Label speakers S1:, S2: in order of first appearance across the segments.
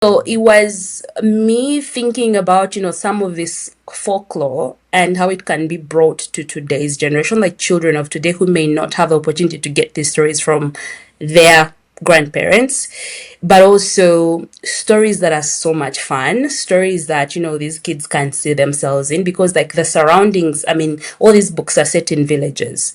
S1: So it was me thinking about, some of this folklore and how it can be brought to today's generation, like children of today who may not have the opportunity to get these stories from their grandparents, but also stories that are so much fun, stories that, these kids can see themselves in, because like the surroundings, I mean, all these books are set in villages.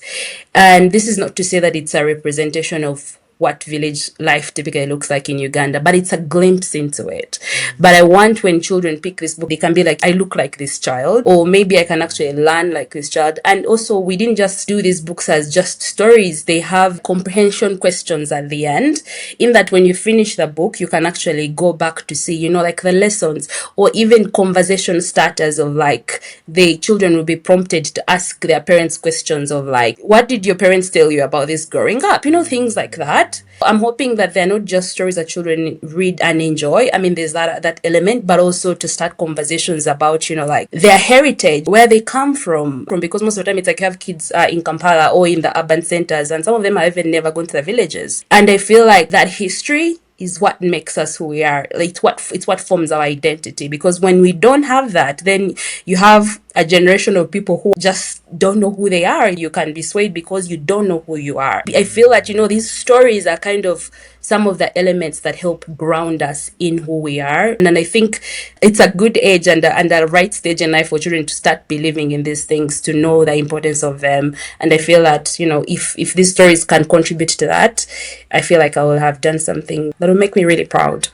S1: And this is not to say that it's a representation of what village life typically looks like in Uganda, but it's a glimpse into it. But I want when children pick this book, they can be like, I look like this child, or maybe I can actually learn like this child. And also, we didn't just do these books as just stories, they have comprehension questions at the end, in that when you finish the book, you can actually go back to see, like the lessons, or even conversation starters of like the children will be prompted to ask their parents questions of like, what did your parents tell you about this growing up? Things like that. I'm hoping that they're not just stories that children read and enjoy. I mean, there's that element, but also to start conversations about, like their heritage, where they come from, because most of the time it's like you have kids in Kampala or in the urban centers, and some of them have even never gone to the villages. And I feel like that history is what makes us who we are. Like it's what forms our identity. Because when we don't have that, then you have a generation of people who just don't know who they are. You can be swayed because you don't know who you are. I feel that, these stories are kind of some of the elements that help ground us in who we are. And I think it's a good age and a right stage in life for children to start believing in these things, to know the importance of them. And I feel that, if these stories can contribute to that, I feel like I will have done something that will make me really proud.